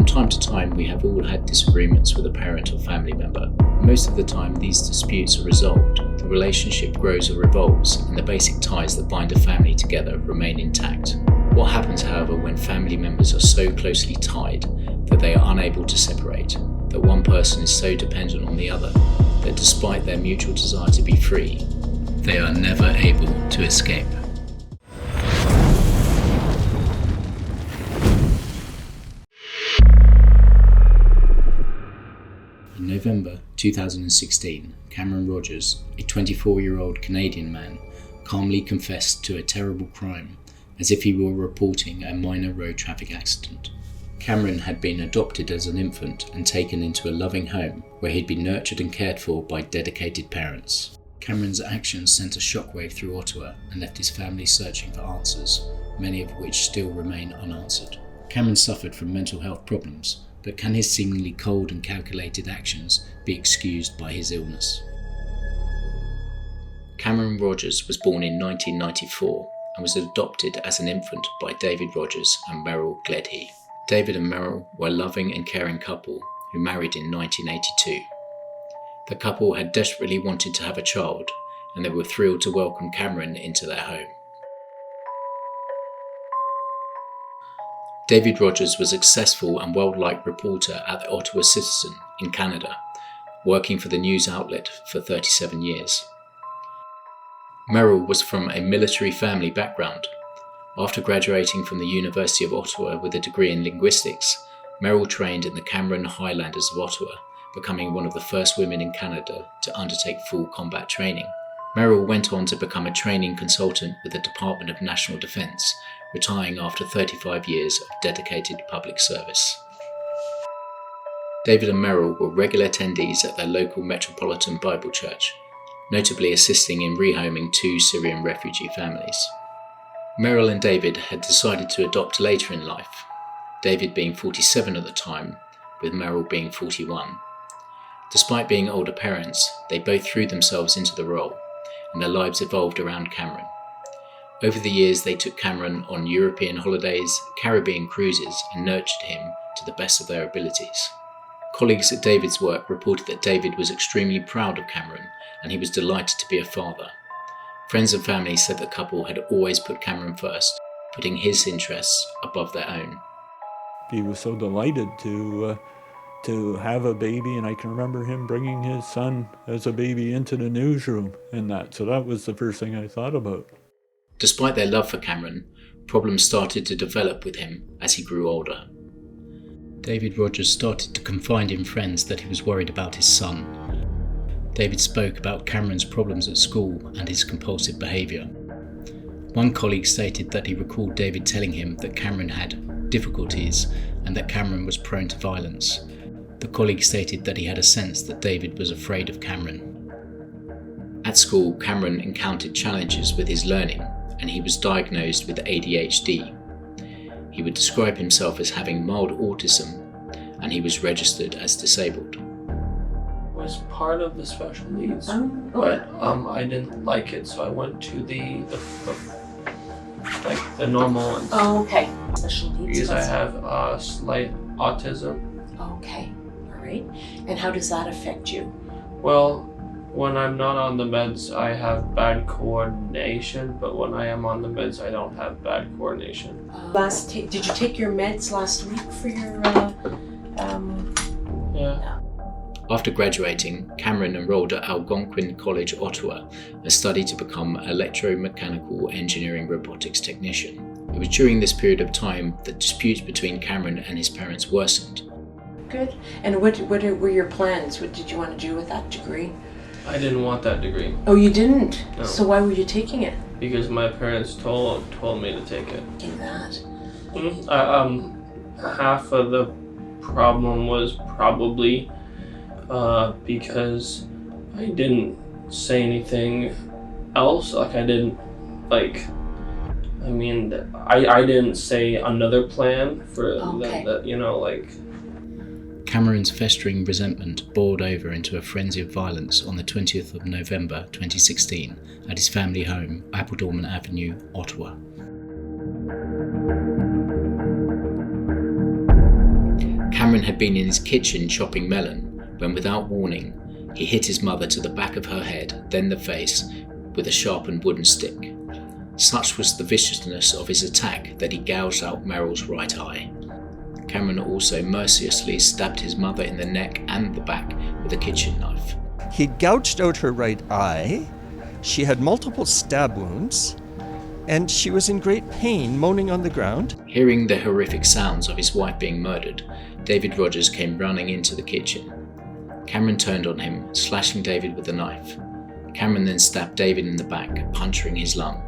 time to time, we have all had disagreements with a parent or family member. Most of the time, these disputes are resolved, the relationship grows or evolves, and the basic ties that bind a family together remain intact. What happens, however, when family members are so closely tied that they are unable to separate, that one person is so dependent on the other, that despite their mutual desire to be free, they are never able to escape? In November 2016, Cameron Rogers, a 24-year-old Canadian man, calmly confessed to a terrible crime as if he were reporting a minor road traffic accident. Cameron had been adopted as an infant and taken into a loving home where he'd been nurtured and cared for by dedicated parents. Cameron's actions sent a shockwave through Ottawa and left his family searching for answers, many of which still remain unanswered. Cameron suffered from mental health problems, but can his seemingly cold and calculated actions be excused by his illness? Cameron Rogers was born in 1994 and was adopted as an infant by David Rogers and Meryl Gledhy. David and Meryl were a loving and caring couple who married in 1982. The couple had desperately wanted to have a child, and they were thrilled to welcome Cameron into their home. David Rogers was a successful and well-liked reporter at the Ottawa Citizen in Canada, working for the news outlet for 37 years. Meryl was from a military family background. After graduating from the University of Ottawa with a degree in linguistics, Meryl trained in the Cameron Highlanders of Ottawa, becoming one of the first women in Canada to undertake full combat training. Meryl went on to become a training consultant with the Department of National Defence, retiring after 35 years of dedicated public service. David and Meryl were regular attendees at their local Metropolitan Bible Church, notably assisting in rehoming 2 Syrian refugee families. Meryl and David had decided to adopt later in life, David being 47 at the time, with Meryl being 41. Despite being older parents, they both threw themselves into the role, and their lives evolved around Cameron. Over the years, they took Cameron on European holidays, Caribbean cruises, and nurtured him to the best of their abilities. Colleagues at David's work reported that David was extremely proud of Cameron, and he was delighted to be a father. Friends and family said the couple had always put Cameron first, putting his interests above their own. He was so delighted to have a baby, and I can remember him bringing his son as a baby into the newsroom and that. So that was the first thing I thought about. Despite their love for Cameron, problems started to develop with him as he grew older. David Rogers started to confide in friends that he was worried about his son. David spoke about Cameron's problems at school and his compulsive behaviour. One colleague stated that he recalled David telling him that Cameron had difficulties and that Cameron was prone to violence. The colleague stated that he had a sense that David was afraid of Cameron. At school, Cameron encountered challenges with his learning, and he was diagnosed with ADHD. He would describe himself as having mild autism, and he was registered as disabled. Was part of the special needs, but I didn't like it, so I went to the normal ones. Oh, okay. Special needs. Because I have slight autism. Okay, all right. And how does that affect you? Well, when I'm not on the meds, I have bad coordination, but when I am on the meds, I don't have bad coordination. Did you take your meds last week for your? Yeah. After graduating, Cameron enrolled at Algonquin College, Ottawa, and studied to become electromechanical engineering robotics technician. It was during this period of time that disputes between Cameron and his parents worsened. Good. And what were your plans? What did you want to do with that degree? I didn't want that degree. Oh, you didn't? No. So why were you taking it? Because my parents told me to take it. Taking that? Half of the problem was probably because I didn't say anything else. I didn't say another plan for that. Cameron's festering resentment boiled over into a frenzy of violence on the 20th of November 2016 at his family home, Appledorman Avenue, Ottawa. had been in his kitchen chopping melon when, without warning, he hit his mother to the back of her head, then the face, with a sharpened wooden stick. Such was the viciousness of his attack that he gouged out Meryl's right eye. Cameron also mercilessly stabbed his mother in the neck and the back with a kitchen knife. He gouged out her right eye. She had multiple stab wounds, and she was in great pain, moaning on the ground. Hearing the horrific sounds of his wife being murdered, David Rogers came running into the kitchen. Cameron turned on him, slashing David with a knife. Cameron then stabbed David in the back, puncturing his lung.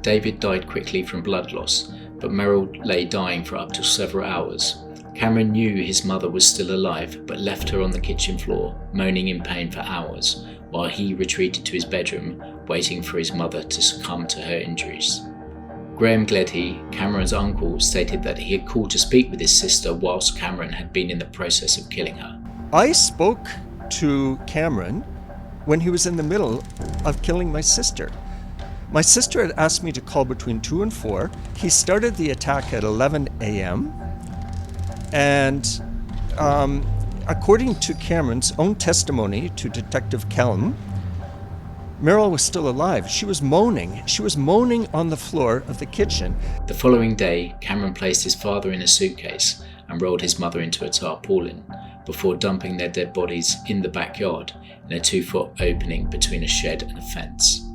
David died quickly from blood loss, but Meryl lay dying for up to several hours. Cameron knew his mother was still alive, but left her on the kitchen floor, moaning in pain for hours, while he retreated to his bedroom, waiting for his mother to succumb to her injuries. Graham Gledhy, Cameron's uncle, stated that he had called to speak with his sister whilst Cameron had been in the process of killing her. I spoke to Cameron when he was in the middle of killing my sister. My sister had asked me to call between 2 and 4. He started the attack at 11 a.m. And according to Cameron's own testimony to Detective Kellum, Meryl was still alive. She was moaning. She was moaning on the floor of the kitchen. The following day, Cameron placed his father in a suitcase and rolled his mother into a tarpaulin before dumping their dead bodies in the backyard in a 2-foot opening between a shed and a fence.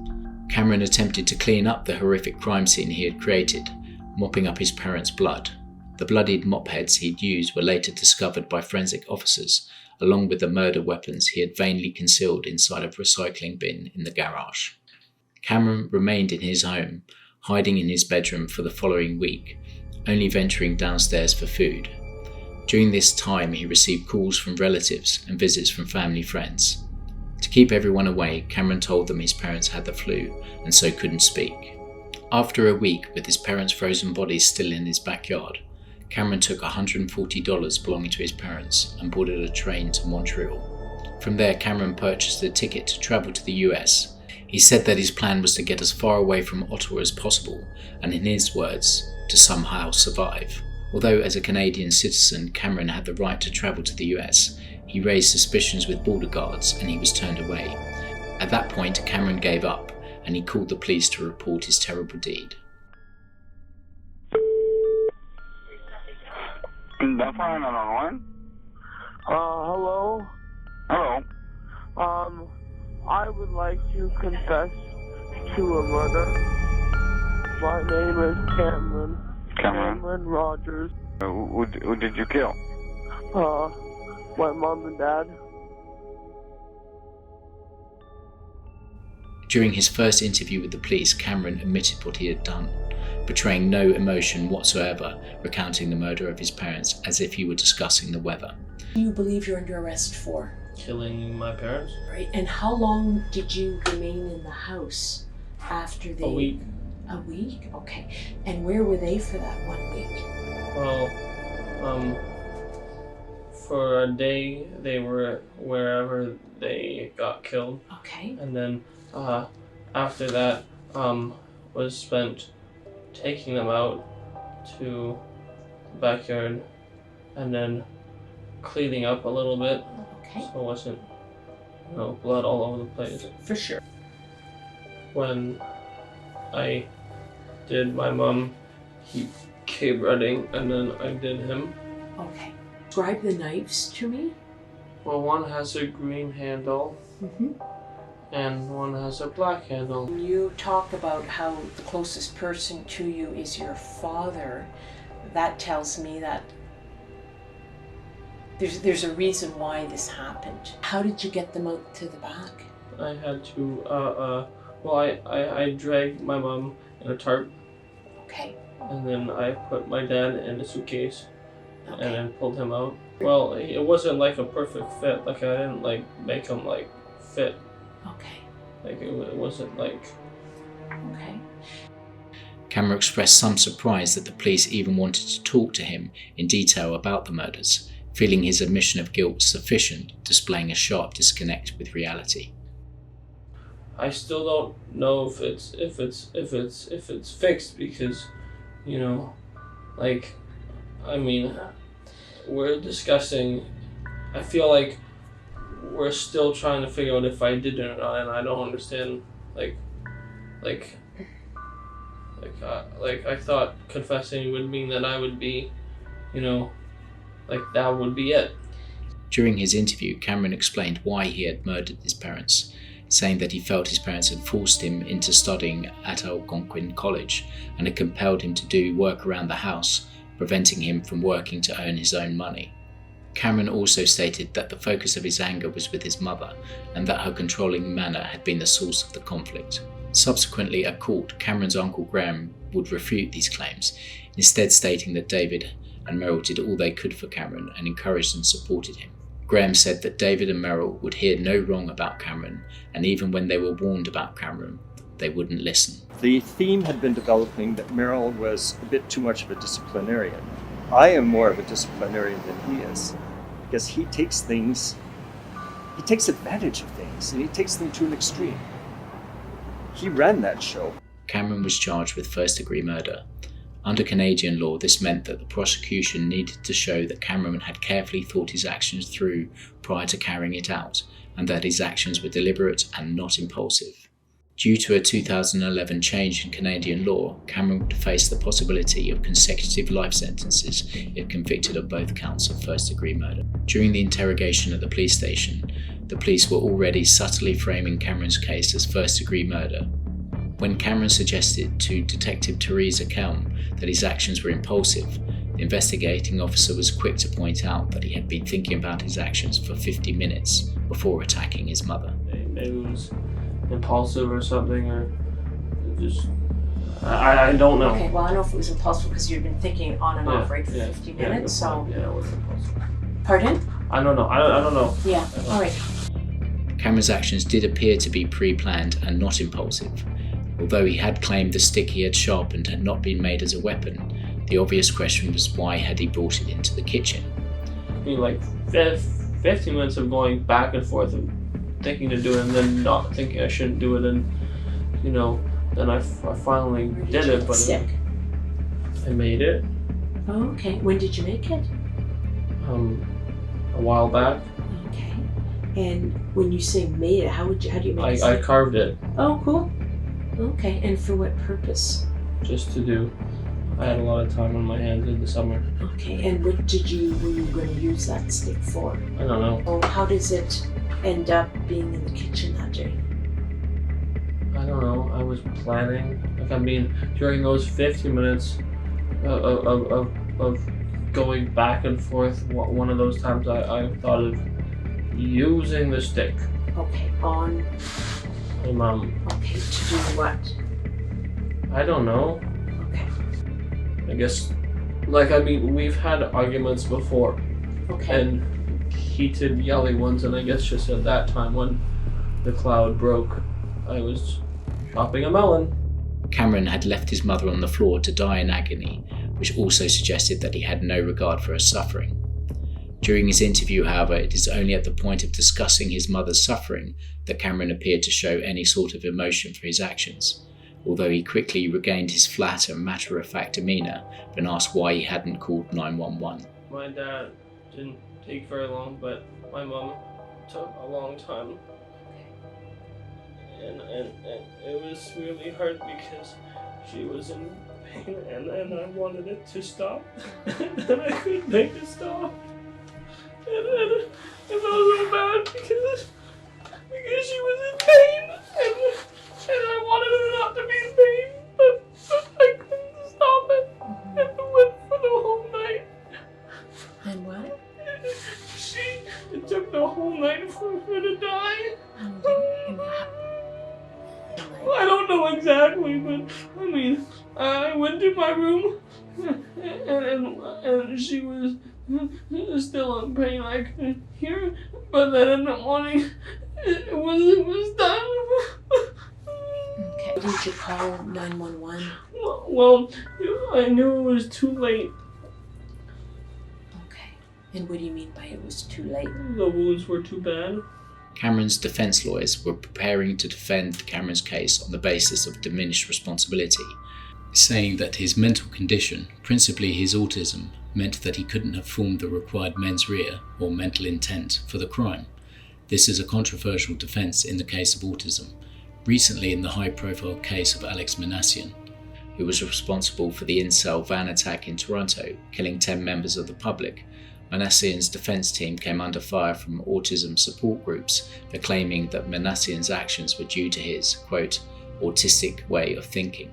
Cameron attempted to clean up the horrific crime scene he had created, mopping up his parents' blood. The bloodied mop heads he'd used were later discovered by forensic officers, along with the murder weapons he had vainly concealed inside a recycling bin in the garage. Cameron remained in his home, hiding in his bedroom for the following week, only venturing downstairs for food. During this time, he received calls from relatives and visits from family friends. To keep everyone away, Cameron told them his parents had the flu and so couldn't speak. After a week with his parents' frozen bodies still in his backyard, Cameron took $140 belonging to his parents and boarded a train to Montreal. From there, Cameron purchased a ticket to travel to the US. He said that his plan was to get as far away from Ottawa as possible and, in his words, to somehow survive. Although as a Canadian citizen, Cameron had the right to travel to the US, he raised suspicions with border guards and he was turned away. At that point, Cameron gave up and he called the police to report his terrible deed. Hello? Hello. I would like to confess to a murder. My name is Cameron. Cameron Rogers. Who did you kill? My mom and dad. During his first interview with the police, Cameron admitted what he had done, betraying no emotion whatsoever, recounting the murder of his parents as if he were discussing the weather. What do you believe you're under arrest for? Killing my parents. Right. And how long did you remain in the house after they... A week. A week? Okay. And where were they for that 1 week? Well, for a day they were wherever they got killed. Okay. And then after that was spent taking them out to the backyard and then cleaning up a little bit. Okay. So it wasn't, blood all over the place. For sure. When I did my mom, he came running, and then I did him. Okay. Describe the knives to me. Well, one has a green handle, and one has a black handle. When you talk about how the closest person to you is your father, that tells me that there's a reason why this happened. How did you get them out to the back? I had to, I dragged my mom in a tarp. Okay. And then I put my dad in a suitcase, Okay. and then pulled him out. Well, it wasn't like a perfect fit. Like, I didn't make him fit. Okay. It wasn't like. Okay. Cameron expressed some surprise that the police even wanted to talk to him in detail about the murders, feeling his admission of guilt sufficient, displaying a sharp disconnect with reality. I still don't know if it's fixed because, we're discussing, I feel like we're still trying to figure out if I did it or not, and I don't understand, like I thought confessing would mean that I would be, that would be it. During his interview, Cameron explained why he had murdered his parents, saying that he felt his parents had forced him into studying at Algonquin College and had compelled him to do work around the house, preventing him from working to earn his own money. Cameron also stated that the focus of his anger was with his mother and that her controlling manner had been the source of the conflict. Subsequently, at court, Cameron's uncle Graham would refute these claims, instead stating that David and Merrill did all they could for Cameron and encouraged and supported him. Graham said that David and Merrill would hear no wrong about Cameron, and even when they were warned about Cameron, they wouldn't listen. The theme had been developing that Merrill was a bit too much of a disciplinarian. I am more of a disciplinarian than he is, because he takes advantage of things, and he takes them to an extreme. He ran that show. Cameron was charged with first-degree murder. Under Canadian law, this meant that the prosecution needed to show that Cameron had carefully thought his actions through prior to carrying it out, and that his actions were deliberate and not impulsive. Due to a 2011 change in Canadian law, Cameron would face the possibility of consecutive life sentences if convicted of both counts of first-degree murder. During the interrogation at the police station, the police were already subtly framing Cameron's case as first-degree murder. When Cameron suggested to Detective Teresa Kelm that his actions were impulsive, the investigating officer was quick to point out that he had been thinking about his actions for 50 minutes before attacking his mother. Maybe it was impulsive or something, or just I don't know. Okay, well, I know if it was impulsive because you'd been thinking on and off, right, for 50 minutes, so... Yeah, it was impulsive. Pardon? I don't know. I don't know. Yeah, alright. Cameron's actions did appear to be pre-planned and not impulsive. Although he had claimed the stick he had sharpened had not been made as a weapon, the obvious question was why had he brought it into the kitchen? I mean, like 50 minutes of going back and forth and thinking to do it and then not thinking I shouldn't do it, and then I finally did it, but I made it. Oh, okay. When did you make it? A while back. Okay. And when you say made it, how do you make it? I carved it. Oh, cool. Okay, and for what purpose? Just to do. I had a lot of time on my hands in the summer. Okay, and what were you going to use that stick for? I don't know. Oh, how does it end up being in the kitchen that day? I don't know. I was planning. During those 50 minutes of going back and forth, one of those times I thought of using the stick. Okay, on... My mom. Okay, to do what? I don't know. Okay. I guess, we've had arguments before. Okay. And heated, yelling ones, and I guess just at that time when the cloud broke, I was chopping a melon. Cameron had left his mother on the floor to die in agony, which also suggested that he had no regard for her suffering. During his interview, however, it is only at the point of discussing his mother's suffering that Cameron appeared to show any sort of emotion for his actions, although he quickly regained his flat and matter-of-fact demeanour when asked why he hadn't called 911. My dad didn't take very long, but my mom took a long time. And it was really hard because she was in pain and I wanted it to stop and I couldn't make it stop. And I felt so bad because she was in pain and I wanted her not to be in pain, but I couldn't stop it. And it went for the whole night. And what? It took the whole night for her to die. I don't know exactly, but I went to my room and she was still in pain. I could hear her, but then in the morning it was done. Okay. Didn't you call 911? Well, I knew it was too late. Okay. And what do you mean by it was too late? The wounds were too bad. Cameron's defence lawyers were preparing to defend Cameron's case on the basis of diminished responsibility. saying that his mental condition, principally his autism, meant that he couldn't have formed the required mens rea, or mental intent, for the crime. This is a controversial defence in the case of autism. Recently, in the high-profile case of Alex Minassian, who was responsible for the incel van attack in Toronto, killing 10 members of the public, Minassian's defence team came under fire from autism support groups for claiming that Minassian's actions were due to his, quote, autistic way of thinking.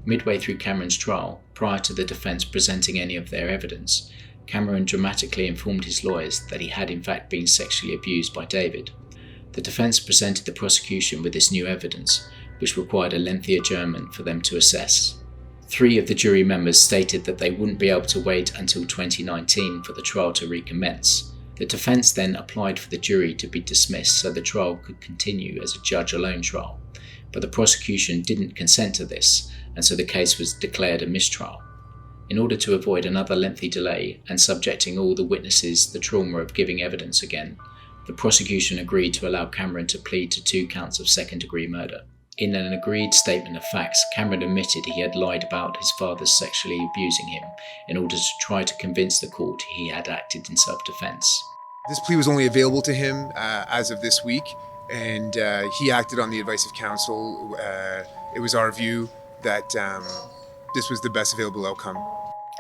Midway through Cameron's trial, prior to the defence presenting any of their evidence, Cameron dramatically informed his lawyers that he had in fact been sexually abused by David. The defence presented the prosecution with this new evidence, which required a lengthy adjournment for them to assess. 3 of the jury members stated that they wouldn't be able to wait until 2019 for the trial to recommence. The defence then applied for the jury to be dismissed so the trial could continue as a judge-alone trial, but the prosecution didn't consent to this, and so the case was declared a mistrial. In order to avoid another lengthy delay and subjecting all the witnesses to the trauma of giving evidence again, the prosecution agreed to allow Cameron to plead to 2 counts of second-degree murder. In an agreed statement of facts, Cameron admitted he had lied about his father sexually abusing him in order to try to convince the court he had acted in self-defense. This plea was only available to him as of this week, and he acted on the advice of counsel. It was our view that this was the best available outcome.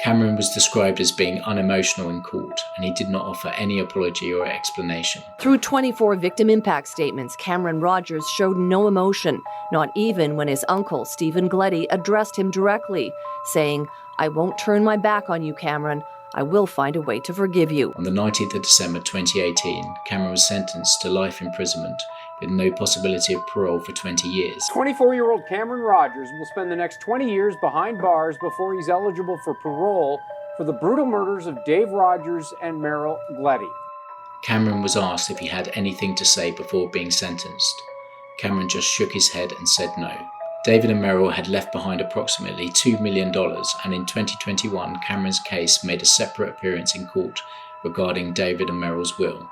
Cameron was described as being unemotional in court, and he did not offer any apology or explanation. Through 24 victim impact statements, Cameron Rogers showed no emotion, not even when his uncle, Stephen Gleddy, addressed him directly, saying, "I won't turn my back on you, Cameron. I will find a way to forgive you." On the 19th of December 2018, Cameron was sentenced to life imprisonment with no possibility of parole for 20 years. 24-year-old Cameron Rogers will spend the next 20 years behind bars before he's eligible for parole for the brutal murders of Dave Rogers and Merrill Gleddy. Cameron was asked if he had anything to say before being sentenced. Cameron just shook his head and said no. David and Merrill had left behind approximately $2 million, and in 2021, Cameron's case made a separate appearance in court regarding David and Merrill's will.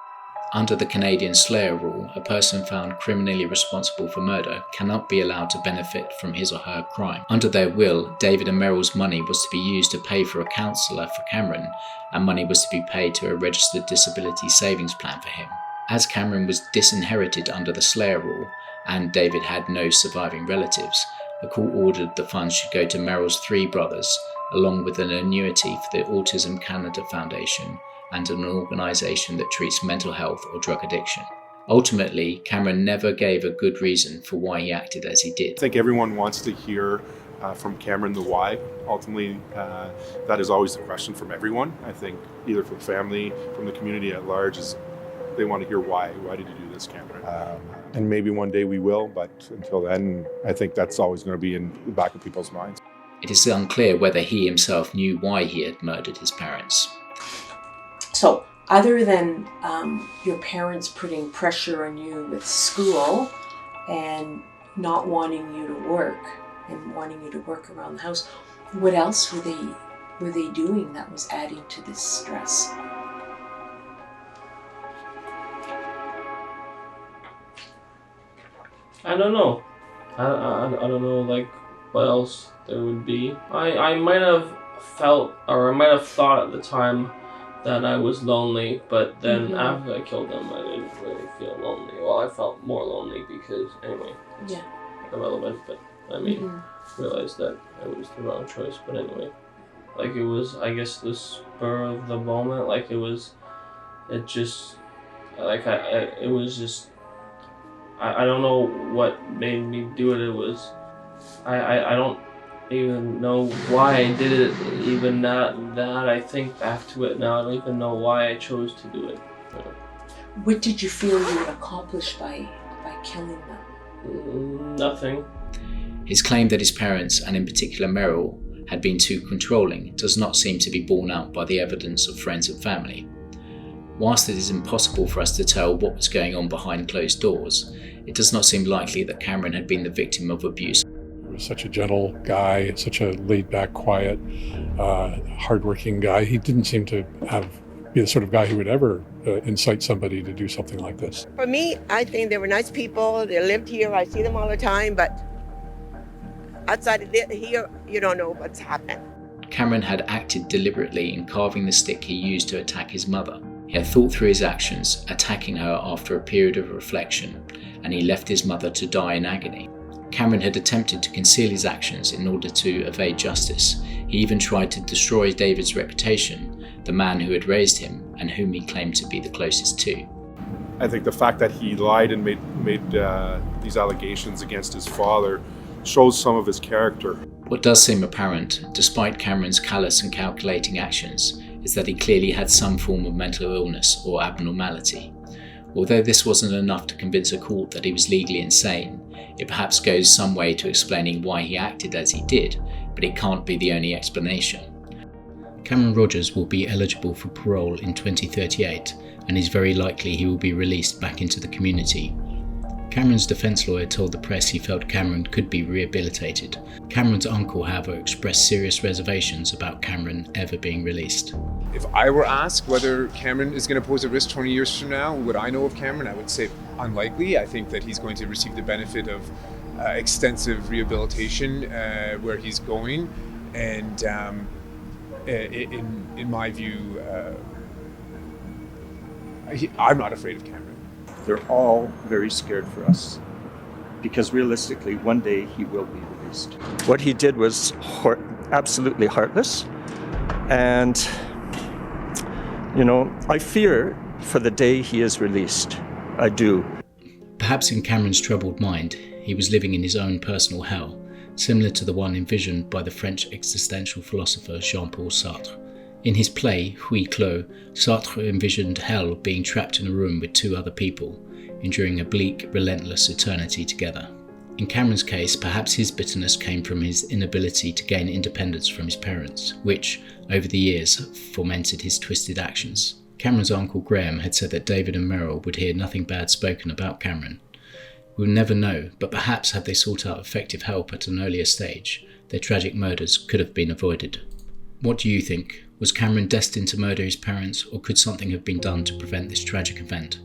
Under the Canadian Slayer rule, a person found criminally responsible for murder cannot be allowed to benefit from his or her crime. Under their will, David and Merrill's money was to be used to pay for a counsellor for Cameron, and money was to be paid to a registered disability savings plan for him. As Cameron was disinherited under the Slayer rule, and David had no surviving relatives, the court ordered the funds should go to Merrill's 3 brothers, along with an annuity for the Autism Canada Foundation and an organisation that treats mental health or drug addiction. Ultimately, Cameron never gave a good reason for why he acted as he did. I think everyone wants to hear from Cameron the why. Ultimately, that is always the question from everyone. I think either from family, from the community at large, is they want to hear why. Why did you do this, Cameron? And maybe one day we will, but until then, I think that's always going to be in the back of people's minds. It is unclear whether he himself knew why he had murdered his parents. So, other than your parents putting pressure on you with school and not wanting you to work and wanting you to work around the house, what else were they doing that was adding to this stress? I don't know. I don't know, like, what else there would be. I might have felt, or I might have thought at the time that I was lonely, but then after I killed them, I didn't really feel lonely. Well, I felt more lonely because, anyway, it's irrelevant, but I mean, realized that it was the wrong choice, but anyway. Like, it was, I guess, the spur of the moment, like, it just, like, it was just, I don't know what made me do it. It was, I don't even know why I did it. Even that I think back to it now, I don't even know why I chose to do it. What did you feel you would accomplish by killing them? Nothing. His claim that his parents, and in particular Merrill, had been too controlling does not seem to be borne out by the evidence of friends and family. Whilst it is impossible for us to tell what was going on behind closed doors, it does not seem likely that Cameron had been the victim of abuse. He was such a gentle guy, such a laid-back, quiet, hardworking guy. He didn't seem to be the sort of guy who would ever incite somebody to do something like this? For me, I think they were nice people. They lived here. I see them all the time, but outside of here, you don't know what's happened. Cameron had acted deliberately in carving the stick he used to attack his mother. He had thought through his actions, attacking her after a period of reflection, and he left his mother to die in agony. Cameron had attempted to conceal his actions in order to evade justice. He even tried to destroy David's reputation, the man who had raised him and whom he claimed to be the closest to. I think the fact that he lied and made these allegations against his father shows some of his character. What does seem apparent, despite Cameron's callous and calculating actions, is that he clearly had some form of mental illness or abnormality. Although this wasn't enough to convince a court that he was legally insane, it perhaps goes some way to explaining why he acted as he did, but it can't be the only explanation. Cameron Rogers will be eligible for parole in 2038, and is very likely he will be released back into the community. Cameron's defence lawyer told the press he felt Cameron could be rehabilitated. Cameron's uncle, however, expressed serious reservations about Cameron ever being released. If I were asked whether Cameron is going to pose a risk 20 years from now, would I know of Cameron? I would say unlikely. I think that he's going to receive the benefit of extensive rehabilitation where he's going. And in my view, I'm not afraid of Cameron. They're all very scared for us because realistically, one day he will be released. What he did was absolutely heartless. And, I fear for the day he is released. I do. Perhaps in Cameron's troubled mind, he was living in his own personal hell, similar to the one envisioned by the French existential philosopher Jean-Paul Sartre. In his play, Huis Clos, Sartre envisioned hell being trapped in a room with two other people, enduring a bleak, relentless eternity together. In Cameron's case, perhaps his bitterness came from his inability to gain independence from his parents, which, over the years, fomented his twisted actions. Cameron's uncle Graham had said that David and Meryl would hear nothing bad spoken about Cameron. We'll never know, but perhaps had they sought out effective help at an earlier stage, their tragic murders could have been avoided. What do you think? Was Cameron destined to murder his parents, or could something have been done to prevent this tragic event?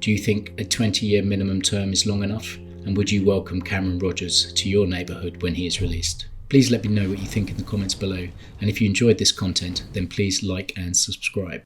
Do you think a 20-year minimum term is long enough? And would you welcome Cameron Rogers to your neighbourhood when he is released? Please let me know what you think in the comments below, and if you enjoyed this content, then please like and subscribe.